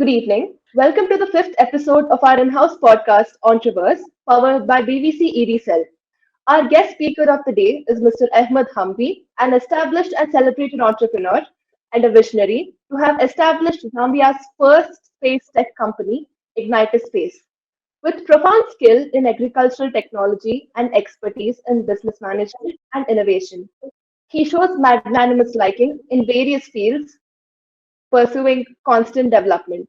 Good evening. Welcome to the fifth episode of our in-house podcast, Entrepreneurship, powered by BBC ED Our guest speaker of the day is Mr. Ahmad Hamwi, an established and celebrated entrepreneur and a visionary who have established Zambia's first space tech company, Space. With profound skill in agricultural technology and expertise in business management and innovation, he shows magnanimous liking in various fields, pursuing constant development.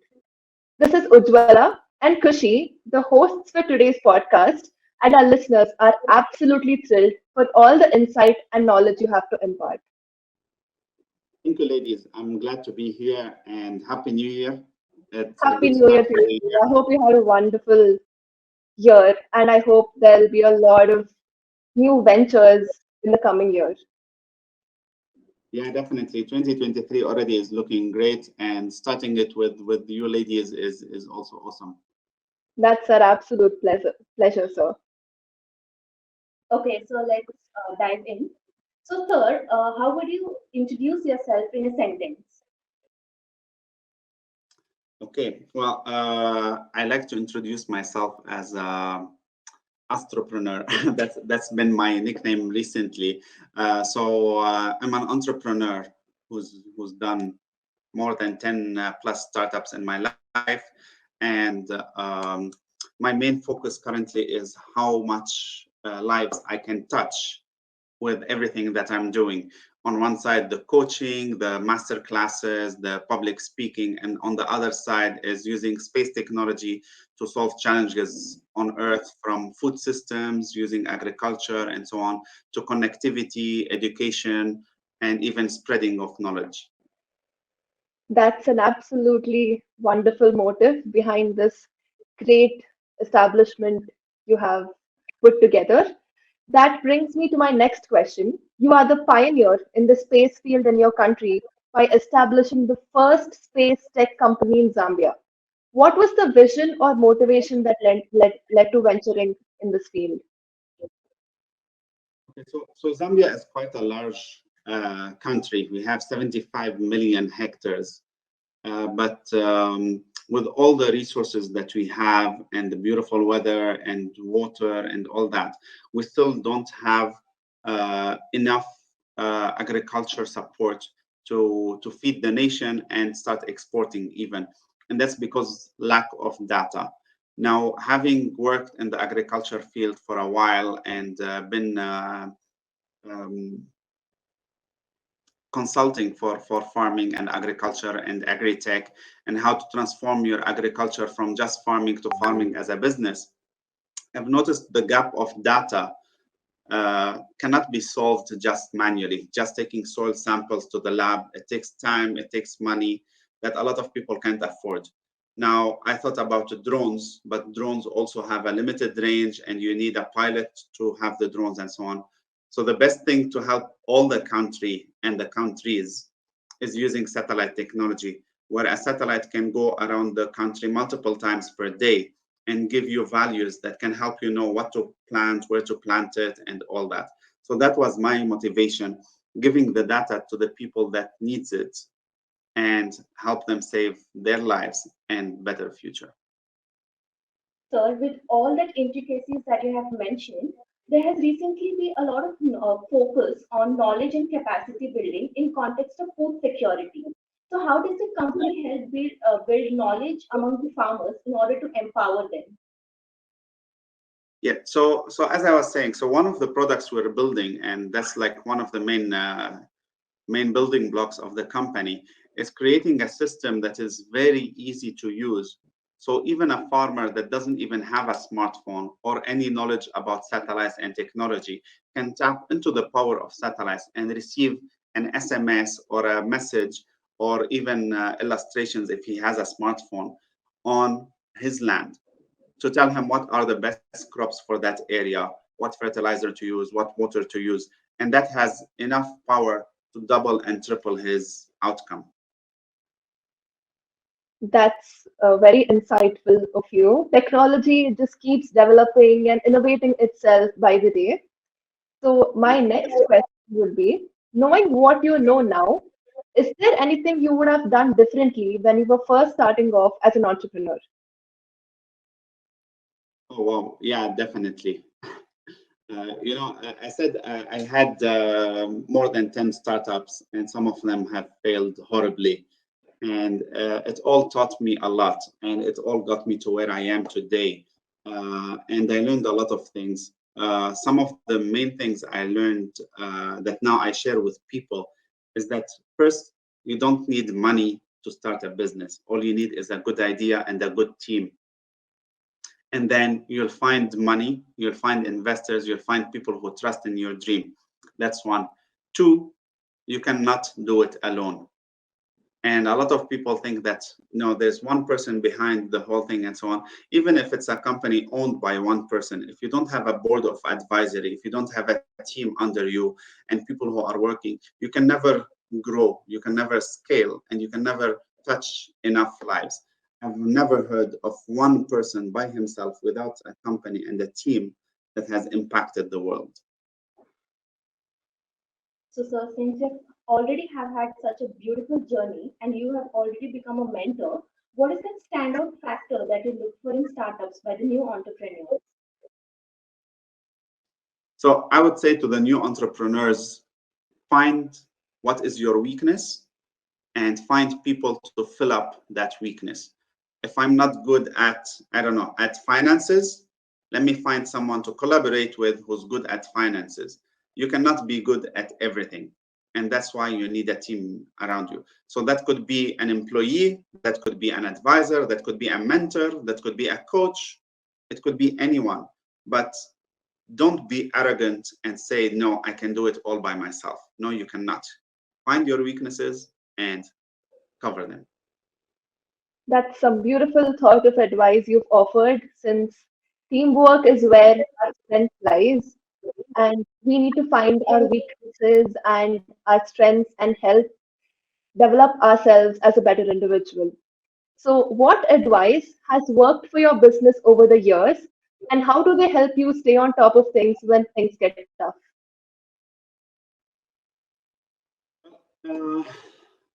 This is Ujwala and Kushi, the hosts for today's podcast, and our listeners are absolutely thrilled for all the insight and knowledge you have to impart. Thank you, ladies. I'm glad to be here and Happy New Year. It's a Happy good New Year start to to the you. year. I hope you had a wonderful year, and I hope there'll be a lot of new ventures in the coming year. Yeah, definitely. 2023 already is looking great, and starting it with you ladies is also awesome. That's our absolute pleasure, sir. Okay, so let's dive in. So, third, how would you introduce yourself in a sentence? Okay. Well, I like to introduce myself as a Astropreneur. That's been my nickname recently. I'm an entrepreneur who's done more than 10 plus startups in my life. And my main focus currently is how much lives I can touch with everything that I'm doing. On one side, the coaching, the master classes, the public speaking, and on the other side is using space technology to solve challenges on Earth, from food systems, using agriculture, and so on, to connectivity, education, and even spreading of knowledge. That's an absolutely wonderful motive behind this great establishment you have put together. That brings me to my next question. You are the pioneer in the space field in your country by establishing the first space tech company in Zambia. What was the vision or motivation that led to venturing in this field? Okay, so Zambia is quite a large country. We have 75 million hectares. But with all the resources that we have and the beautiful weather and water and all that, we still don't have enough agriculture support to feed the nation and start exporting even. And that's because lack of data. Now, having worked in the agriculture field for a while and been um, consulting for farming and agriculture and agri-tech, and how to transform your agriculture from just farming to farming as a business, I've noticed the gap of data cannot be solved just manually. Just taking soil samples to the lab, it takes time, it takes money that a lot of people can't afford. Now, I thought about drones, but drones also have a limited range and you need a pilot to have the drones and so on. So the best thing to help all the country and the countries is using satellite technology, where a satellite can go around the country multiple times per day and give you values that can help you know what to plant, where to plant it, and all that. So that was my motivation, giving the data to the people that needs it and help them save their lives and better future. Sir, with all that intricacies that you have mentioned, there has recently been a lot of focus on knowledge and capacity building in context of food security. So, how does the company help build knowledge among the farmers in order to empower them? Yeah, so as I was saying, so one of the products we're building, and that's like one of the main building blocks of the company, is creating a system that is very easy to use. So even a farmer that doesn't even have a smartphone or any knowledge about satellites and technology can tap into the power of satellites and receive an SMS or a message, or even illustrations if he has a smartphone, on his land, to tell him what are the best crops for that area, what fertilizer to use, what water to use. And that has enough power to double and triple his outcome. That's very insightful of you. Technology just keeps developing and innovating itself by the day. So, my next question would be, knowing what you know now, Is there anything you would have done differently when you were first starting off as an entrepreneur? Oh, wow. Yeah, definitely. I said I had more than 10 startups, and some of them have failed horribly. And it all taught me a lot, and it all got me to where I am today. And I learned a lot of things. Some of the main things I learned that now I share with people is that first, you don't need money to start a business. All you need is a good idea and a good team, and then you'll find money, you'll find investors, you'll find people who trust in your dream. That's one. Two, you cannot do it alone. And a lot of people think that there's one person behind the whole thing and so on. Even if it's a company owned by one person, if you don't have a board of advisory, if you don't have a team under you and people who are working, you can never grow, you can never scale, and you can never touch enough lives. I've never heard of one person by himself without a company and a team that has impacted the world. So, sir, since you already have had such a beautiful journey and you have already become a mentor, what is that standout factor that you look for in startups by the new entrepreneurs? So I would say to the new entrepreneurs, find what is your weakness and find people to fill up that weakness. If I'm not good at, I don't know, at finances, let me find someone to collaborate with who's good at finances. You cannot be good at everything. And that's why you need a team around you. So that could be an employee, that could be an advisor, that could be a mentor, that could be a coach, it could be anyone. But don't be arrogant and say, no, I can do it all by myself. No, you cannot. Find your weaknesses and cover them. That's some beautiful thought of advice you've offered, since teamwork is where our strength lies, and we need to find our weaknesses and our strengths and help develop ourselves as a better individual. So, what advice has worked for your business over the years, and how do they help you stay on top of things when things get tough? Uh,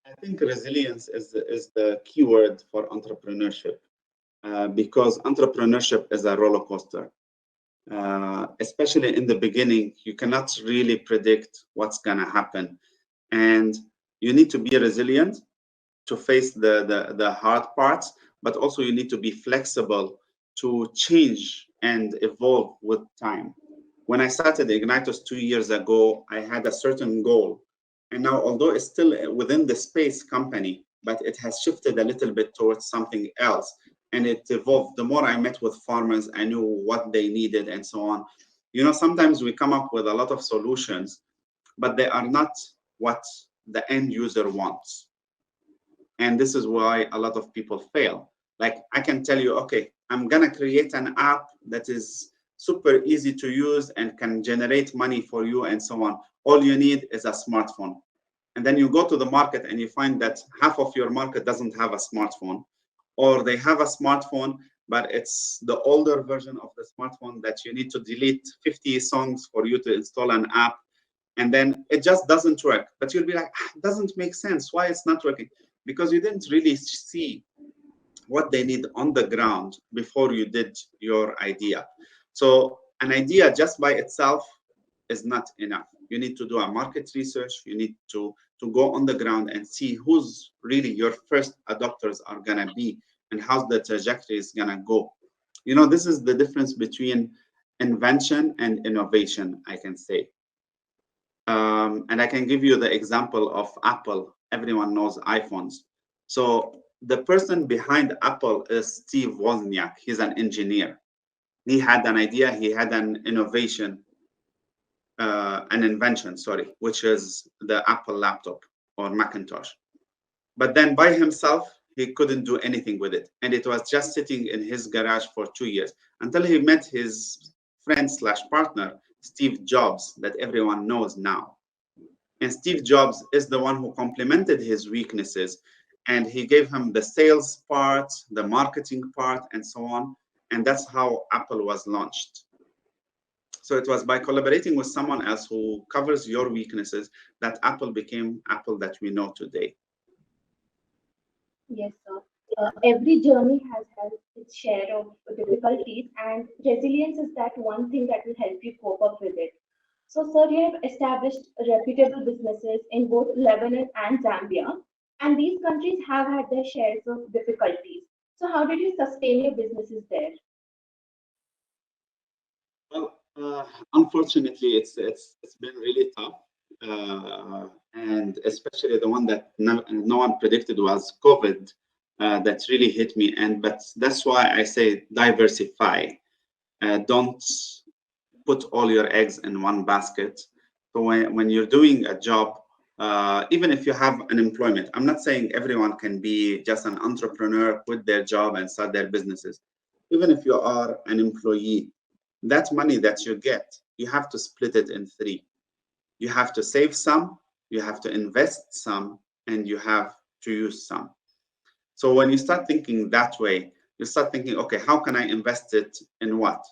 I think resilience is the key word for entrepreneurship because entrepreneurship is a roller coaster. Especially in the beginning, you cannot really predict what's going to happen. And you need to be resilient to face the hard parts, but also you need to be flexible to change and evolve with time. When I started Ignitus 2 years ago, I had a certain goal. And now, although it's still within the space company, but it has shifted a little bit towards something else. And it evolved. The more I met with farmers, I knew what they needed and so on. Sometimes we come up with a lot of solutions, but they are not what the end user wants. And this is why a lot of people fail. Like, I can tell you, okay, I'm gonna create an app that is super easy to use and can generate money for you and so on. All you need is a smartphone. And then you go to the market and you find that half of your market doesn't have a smartphone, or they have a smartphone, but it's the older version of the smartphone that you need to delete 50 songs for you to install an app. And then it just doesn't work. But you'll be like, it doesn't make sense. Why it's not working? Because you didn't really see what they need on the ground before you did your idea. So an idea just by itself is not enough. You need to do a market research. You need to go on the ground and see who's really your first adopters are gonna be and how the trajectory is gonna go. This is the difference between invention and innovation, I can say. And I can give you the example of Apple. Everyone knows iPhones. So the person behind Apple is Steve Wozniak. He's an engineer. He had an idea, he had an innovation, an invention, sorry, which is the Apple laptop or Macintosh. But then by himself, he couldn't do anything with it. And it was just sitting in his garage for 2 years until he met his friend slash partner, Steve Jobs, that everyone knows now. And Steve Jobs is the one who complemented his weaknesses, and he gave him the sales part, the marketing part, and so on. And that's how Apple was launched. So it was by collaborating with someone else who covers your weaknesses that Apple became Apple that we know today. Yes, sir. Every journey has had its share of difficulties, and resilience is that one thing that will help you cope up with it. So, sir, you have established reputable businesses in both Lebanon and Zambia, and these countries have had their shares of difficulties. So, how did you sustain your businesses there? Well, unfortunately, it's been really tough, and especially the one that no one predicted was COVID. That really hit me, and but that's why I say diversify. Don't put all your eggs in one basket. So when you're doing a job, even if you have an employment, I'm not saying everyone can be just an entrepreneur, quit their job and start their businesses. Even if you are an employee, that money that you get, you have to split it in three. You have to save some, you have to invest some, and you have to use some. So when you start thinking that way, you start thinking, okay, how can I invest it in what?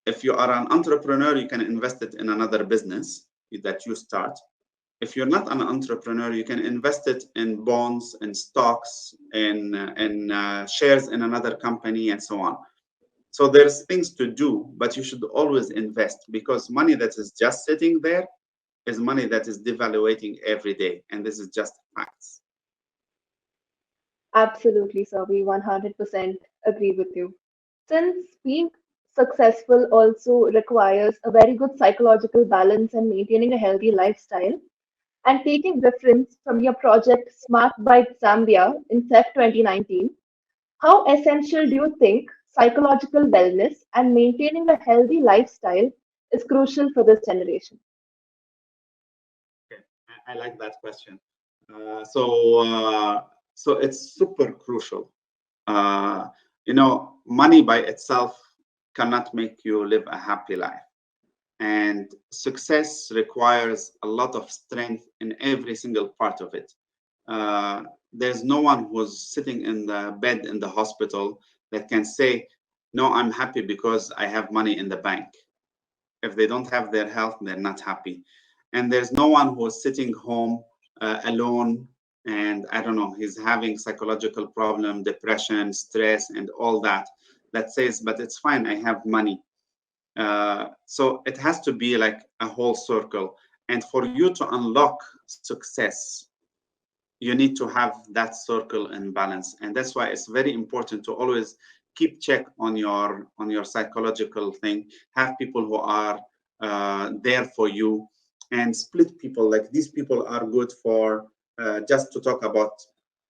If you are an entrepreneur, you can invest it in another business that you start. If you're not an entrepreneur, you can invest it in bonds, in stocks, in shares in another company, and so on. So there's things to do, but you should always invest, because money that is just sitting there is money that is devaluating every day, and this is just facts. Absolutely, sir. We 100% agree with you. Since being successful also requires a very good psychological balance and maintaining a healthy lifestyle, and taking reference from your project Smart Bite Zambia in SEF 2019, how essential do you think psychological wellness and maintaining a healthy lifestyle is crucial for this generation? Okay, I like that question. So it's super crucial. Uh, Money by itself cannot make you live a happy life. And success requires a lot of strength in every single part of it. There's no one who's sitting in the bed in the hospital that can say, no, I'm happy because I have money in the bank. If they don't have their health, they're not happy. And there's no one who's sitting home alone, and I don't know, he's having psychological problem, depression, stress, and all that, that says, but it's fine, I have money. So it has to be like a whole circle. And for you to unlock success, you need to have that circle in balance. And that's why it's very important to always keep check on your psychological thing. Have people who are there for you, and split people. Like, these people are good for just to talk about,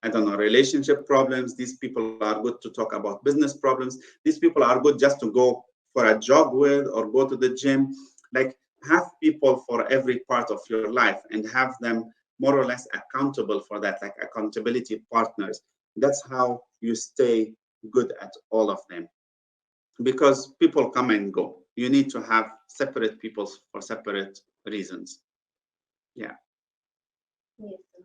I don't know, relationship problems. These people are good to talk about business problems. These people are good just to go for a jog with or go to the gym. Like, have people for every part of your life and have them more or less accountable for that, like accountability partners. That's how you stay good at all of them, because people come and go. You need to have separate people for separate reasons. Yeah. Yes, sir.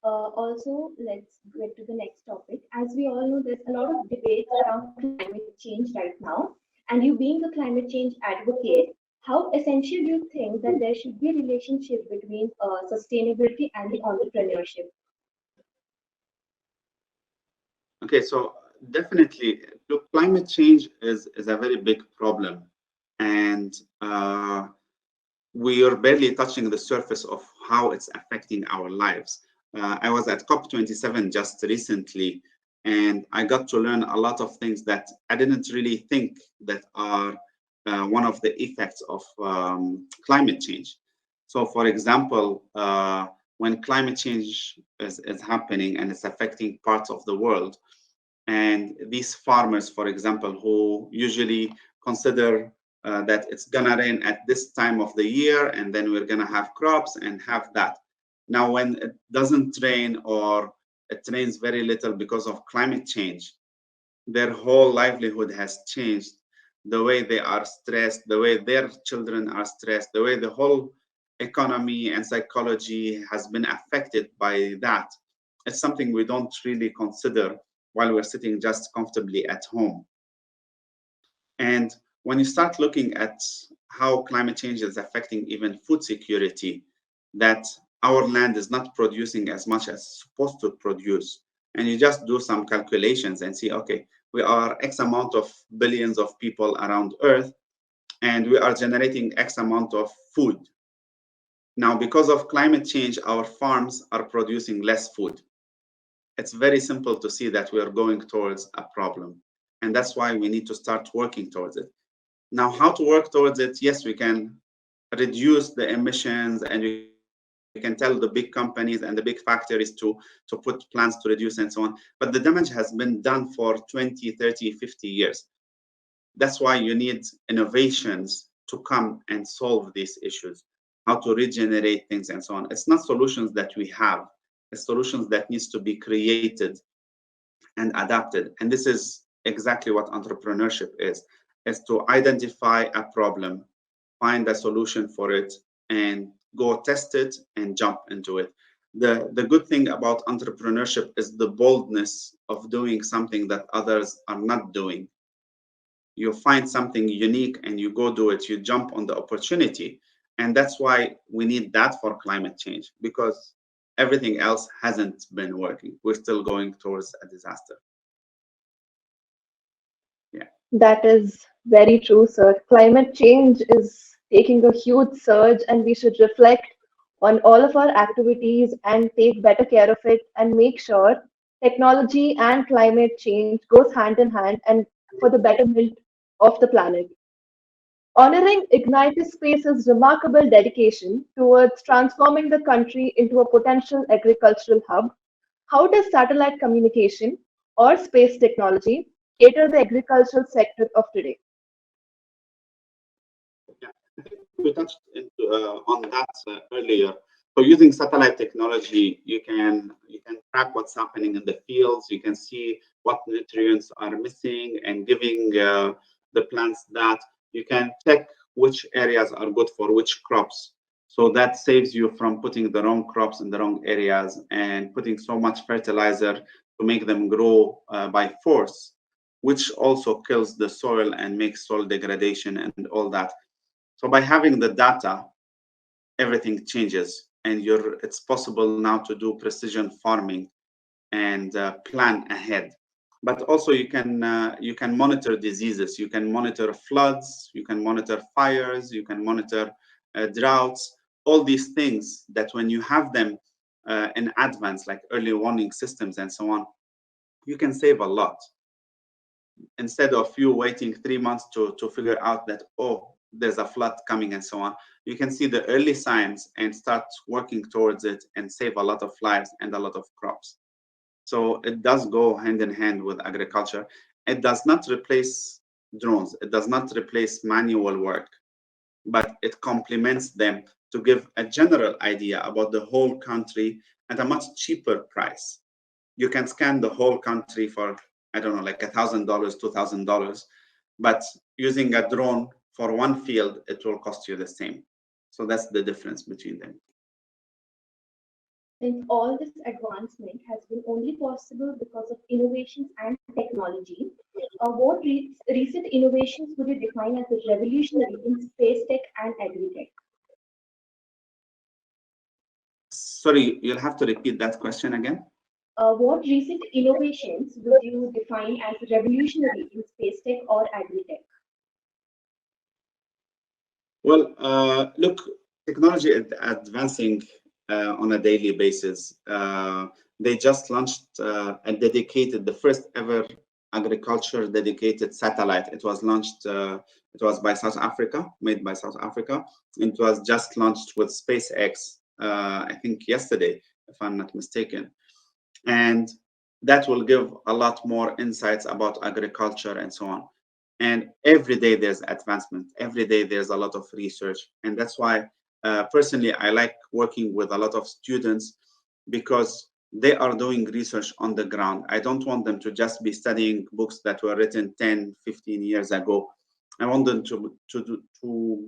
Also, let's get to the next topic. As we all know, there's a lot of debates around climate change right now. And you being a climate change advocate, how essential do you think that there should be a relationship between sustainability and the entrepreneurship? Okay, so definitely, look, climate change is a very big problem, and we are barely touching the surface of how it's affecting our lives. I was at COP27 just recently, and I got to learn a lot of things that I didn't really think that are one of the effects of climate change. So, for example, when climate change is happening and it's affecting parts of the world, and these farmers, for example, who usually consider that it's gonna rain at this time of the year, and then we're gonna have crops and have that. Now, when it doesn't rain, or it rains very little because of climate change, their whole livelihood has changed. The way they are stressed, the way their children are stressed, the way the whole economy and psychology has been affected by that. It's something we don't really consider while we're sitting just comfortably at home. And when you start looking at how climate change is affecting even food security, that our land is not producing as much as it's supposed to produce, and you just do some calculations and see, okay, we are X amount of billions of people around Earth, and we are generating X amount of food. Now, because of climate change, our farms are producing less food. It's very simple to see that we are going towards a problem. And that's why we need to start working towards it. Now, how to work towards it? Yes, we can reduce the emissions, and we can tell the big companies and the big factories to put plans to reduce and so on. But the damage has been done for 20, 30, 50 years. That's why you need innovations to come and solve these issues, how to regenerate things and so on. It's not solutions that we have, it's solutions that needs to be created and adapted. And this is exactly what entrepreneurship is to identify a problem, find a solution for it, and go test it and jump into it. The good thing about entrepreneurship is the boldness of doing something that others are not doing. You find something unique and you go do it, you jump on the opportunity. And that's why we need that for climate change, because everything else hasn't been working. We're still going towards a disaster. Yeah. That is very true, sir. Climate change is taking a huge surge, and we should reflect on all of our activities and take better care of it and make sure technology and climate change goes hand in hand and for the betterment of the planet. Honoring Ignited Space's remarkable dedication towards transforming the country into a potential agricultural hub, how does satellite communication or space technology cater the agricultural sector of today? Yeah, I think we touched on that earlier. So using satellite technology, you can track what's happening in the fields. You can see what nutrients are missing and giving the plants that. You can check which areas are good for which crops. So that saves you from putting the wrong crops in the wrong areas and putting so much fertilizer to make them grow by force, which also kills the soil and makes soil degradation and all that. So by having the data, everything changes, and it's possible now to do precision farming and plan ahead. But also you can monitor diseases, you can monitor floods, you can monitor fires, you can monitor droughts, all these things that when you have them in advance, like early warning systems and so on, you can save a lot. Instead of you waiting 3 months to figure out that, oh, there's a flood coming and so on, you can see the early signs and start working towards it and save a lot of lives and a lot of crops. So it does go hand in hand with agriculture. It does not replace drones, it does not replace manual work, but it complements them to give a general idea about the whole country at a much cheaper price. You can scan the whole country for, I don't know, like $1,000, $2,000, but using a drone for one field, it will cost you the same. So that's the difference between them. Since all this advancement has been only possible because of innovations and technology, what recent innovations would you define as revolutionary in space tech and agri-tech? Sorry, you'll have to repeat that question again. What recent innovations would you define as revolutionary in space tech or agri-tech? Well, look, technology is advancing on a daily basis. They just launched and dedicated the first ever agriculture dedicated satellite. It was launched, it was by South Africa, made by South Africa. It was just launched with SpaceX, I think yesterday, if I'm not mistaken. And that will give a lot more insights about agriculture and so on. And every day there's advancement, every day there's a lot of research. And that's why personally I like working with a lot of students, because they are doing research on the ground. I don't want them to just be studying books that were written 10, 15 years ago. I want them to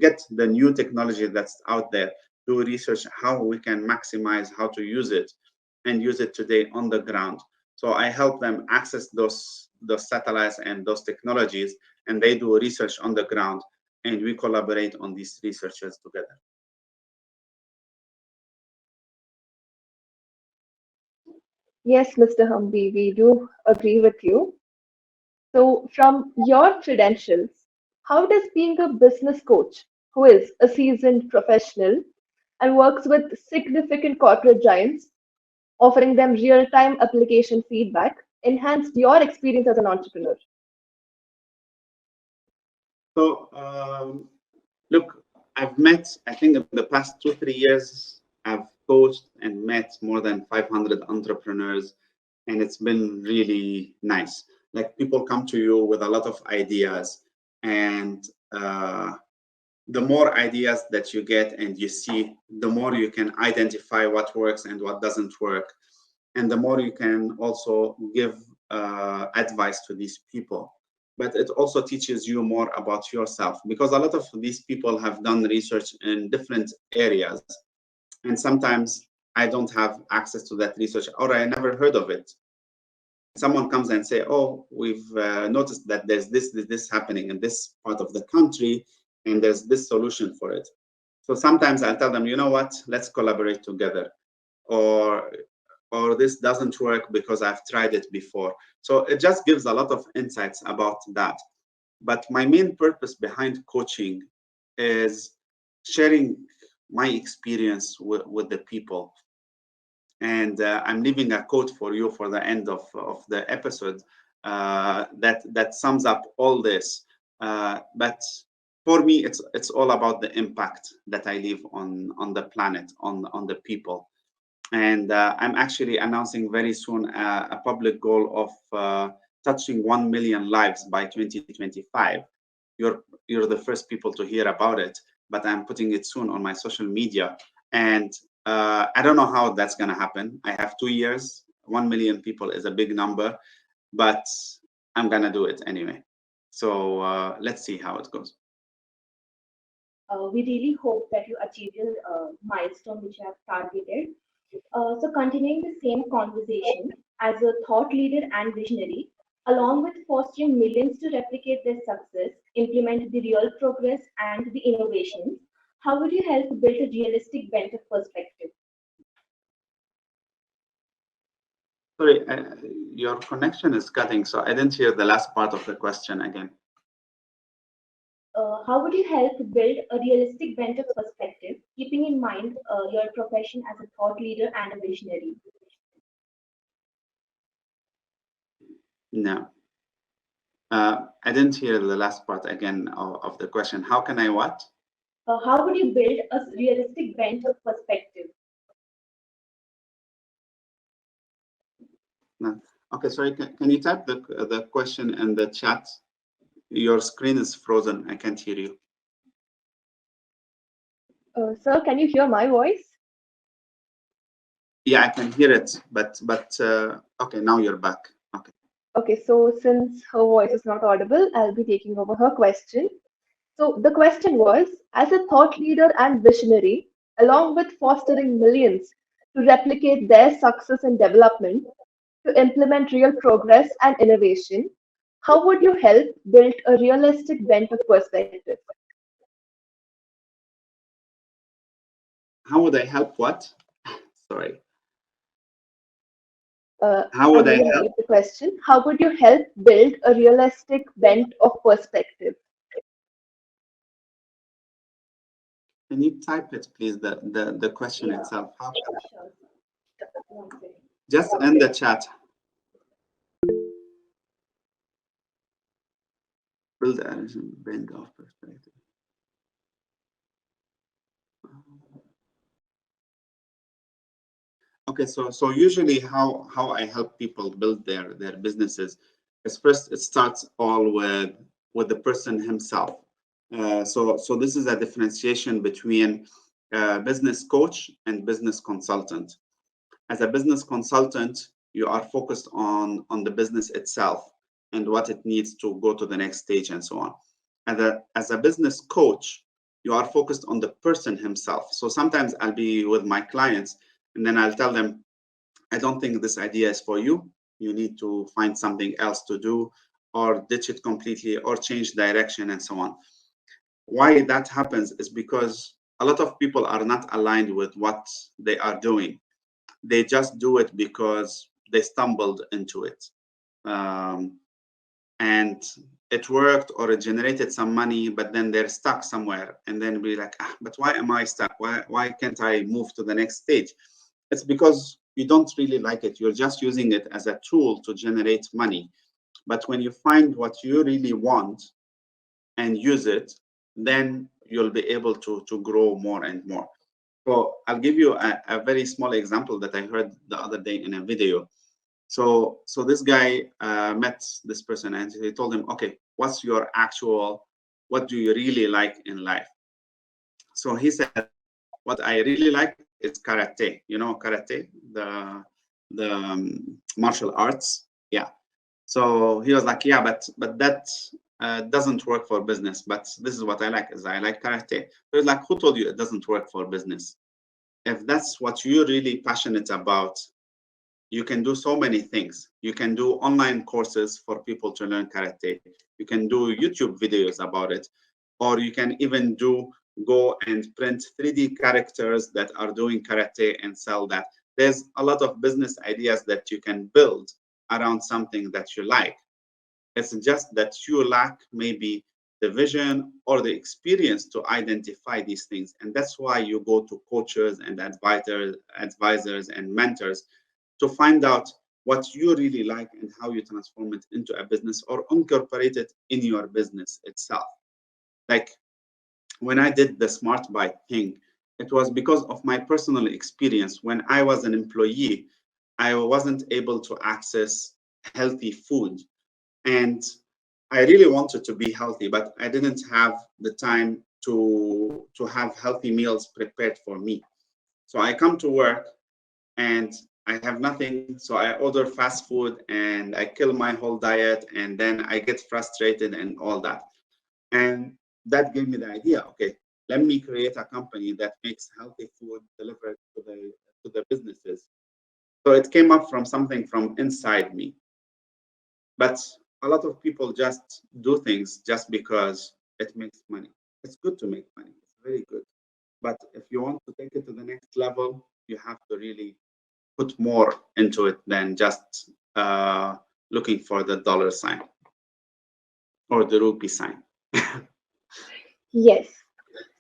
get the new technology that's out there, do research how we can maximize how to use it and use it today on the ground. So I help them access those satellites and those technologies and they do research on the ground, and we collaborate on these researches together. Yes, Mr. Hamwi, we do agree with you. So, from your credentials, how does being a business coach, who is a seasoned professional and works with significant corporate giants, offering them real time application feedback, enhance your experience as an entrepreneur? So, look, I've met, I think in the past 2-3 years, I've coached and met more than 500 entrepreneurs, and it's been really nice. Like, people come to you with a lot of ideas, and the more ideas that you get and you see, the more you can identify what works and what doesn't work. And the more you can also give advice to these people. But it also teaches you more about yourself, because a lot of these people have done research in different areas. And sometimes I don't have access to that research, or I never heard of it. Someone comes and say, oh, we've noticed that there's this happening in this part of the country, and there's this solution for it. So sometimes I'll tell them, you know what, let's collaborate together. Or this doesn't work because I've tried it before. So it just gives a lot of insights about that. But my main purpose behind coaching is sharing my experience with the people. And I'm leaving a quote for you for the end of the episode that sums up all this. But for me, it's all about the impact that I leave on the planet, on the people. And I'm actually announcing very soon a public goal of touching 1 million lives by 2025. You're the first people to hear about it, but I'm putting it soon on my social media. And I don't know how that's going to happen. I have 2 years. 1 million people is a big number, but I'm going to do it anyway. So let's see how it goes. We really hope that you achieve your milestone which you have targeted. So continuing the same conversation, as a thought leader and visionary, along with fostering millions to replicate their success, implement the real progress and the innovations, how would you help build a realistic bent of perspective? Sorry, your connection is cutting, so I didn't hear the last part of the question again. How would you help build a realistic bent of perspective, keeping in mind your profession as a thought leader and a visionary? No. I didn't hear the last part again of the question. How can I what? How would you build a realistic bent of perspective? No. Okay, sorry, can you type the question in the chat? Your screen is frozen. I can't hear you. Sir, can you hear my voice? Yeah, I can hear it, but okay, now you're back. Okay. Okay, so since her voice is not audible, I'll be taking over her question. So the question was, as a thought leader and visionary, along with fostering millions to replicate their success and development, to implement real progress and innovation, how would you help build a realistic bent of perspective? How would I help what? Sorry. How would I help? The question, how would you help build a realistic bent of perspective? Can you type it, please, the question itself? How? Sure. One second. Just in the chat. Build a bent of perspective. Okay, so usually how I help people build their businesses is, first, it starts all with the person himself. So this is a differentiation between business coach and business consultant. As a business consultant, you are focused on the business itself and what it needs to go to the next stage and so on. As a business coach, you are focused on the person himself. So sometimes I'll be with my clients and then I'll tell them, I don't think this idea is for you. You need to find something else to do, or ditch it completely or change direction and so on. Why that happens is because a lot of people are not aligned with what they are doing. They just do it because they stumbled into it. Um, and it worked or it generated some money, but then they're stuck somewhere and then be like, but why am I stuck? Why can't I move to the next stage? It's because you don't really like it. You're just using it as a tool to generate money. But when you find what you really want and use it, then you'll be able to grow more and more. So I'll give you a very small example that I heard the other day in a video. So this guy met this person and he told him, okay, what do you really like in life? So he said, what I really like is karate. You know, karate, the martial arts. Yeah. So he was like, yeah, but that doesn't work for business. But this is what I like, is I like karate. So he's like, who told you it doesn't work for business? If that's what you're really passionate about, you can do so many things. You can do online courses for people to learn karate. You can do YouTube videos about it, or you can even go and print 3D characters that are doing karate and sell that. There's a lot of business ideas that you can build around something that you like. It's just that you lack maybe the vision or the experience to identify these things. And that's why you go to coaches and advisors and mentors to find out what you really like and how you transform it into a business or incorporate it in your business itself. Like when I did the Smart Bite thing, it was because of my personal experience. When I was an employee, I wasn't able to access healthy food. And I really wanted to be healthy, but I didn't have the time to have healthy meals prepared for me. So I come to work and I have nothing. So I order fast food and I kill my whole diet, and then I get frustrated and all that. And that gave me the idea, okay, let me create a company that makes healthy food delivered to the businesses. So it came up from something from inside me. But a lot of people just do things just because it makes money. It's good to make money. It's very good. But if you want to take it to the next level, you have to really put more into it than just looking for the dollar sign or the rupee sign. Yes.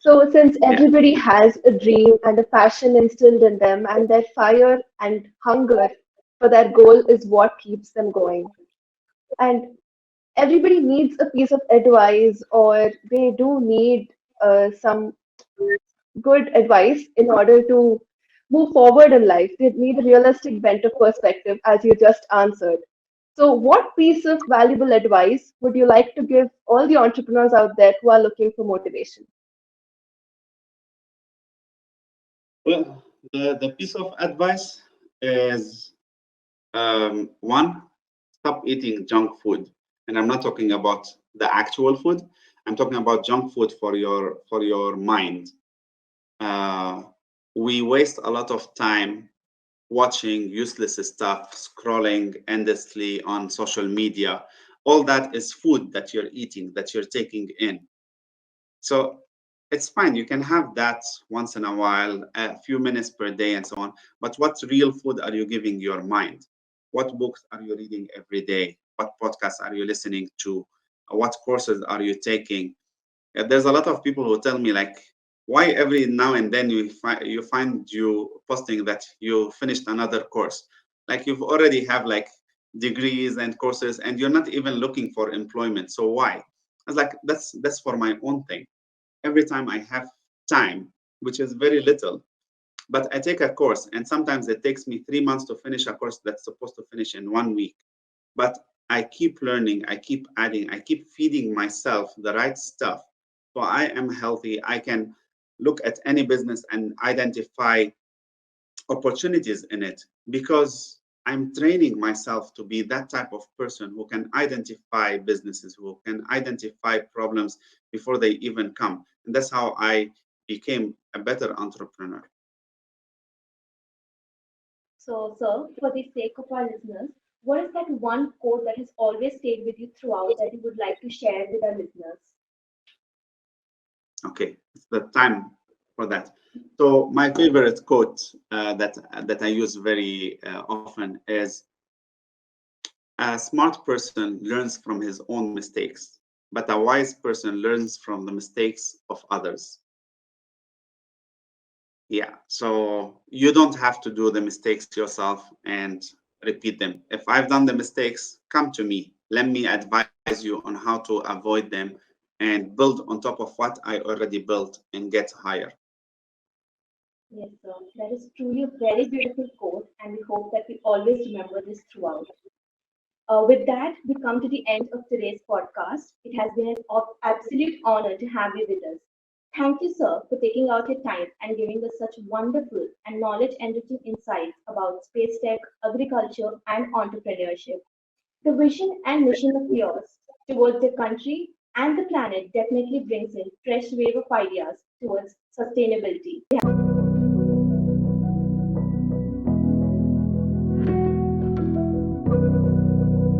So, since Yeah. everybody has a dream and a passion instilled in them, and their fire and hunger for their goal is what keeps them going, and everybody needs a piece of advice, or they do need some good advice in order to move forward in life. They need a realistic bent of perspective, as you just answered. So, what piece of valuable advice would you like to give all the entrepreneurs out there who are looking for motivation? Well, the piece of advice is one, stop eating junk food. And I'm not talking about the actual food. I'm talking about junk food for your mind. Uh, we waste a lot of time watching useless stuff, scrolling endlessly on social media. All that is food that you're eating, that you're taking in. So it's fine. You can have that once in a while, a few minutes per day, and so on. But what real food are you giving your mind? What books are you reading every day? What podcasts are you listening to? What courses are you taking? There's a lot of people who tell me like, why every now and then you posting that you finished another course, like you've already have like degrees and courses, and you're not even looking for employment. So why? I was like, that's for my own thing. Every time I have time, which is very little, but I take a course, and sometimes it takes me 3 months to finish a course that's supposed to finish in 1 week. But I keep learning, I keep adding, I keep feeding myself the right stuff. So I am healthy. I can look at any business and identify opportunities in it because I'm training myself to be that type of person who can identify businesses, who can identify problems before they even come. And that's how I became a better entrepreneur. So, sir, for the sake of our listeners, What is that one quote that has always stayed with you throughout that you would like to share with our listeners? Okay, it's the time for that. So my favorite quote that I use very often is, a smart person learns from his own mistakes, but a wise person learns from the mistakes of others. Yeah, so you don't have to do the mistakes yourself and repeat them. If I've done the mistakes, come to me. Let me advise you on how to avoid them and build on top of what I already built and get higher. Yes, sir. That is truly a very beautiful quote, and we hope that we always remember this throughout. With that, we come to the end of today's podcast. It has been an absolute honor to have you with us. Thank you, sir, for taking out your time and giving us such wonderful and knowledge enriching insights about space tech, agriculture, and entrepreneurship. The vision and mission of yours towards the country and the planet definitely brings in fresh wave of ideas towards sustainability.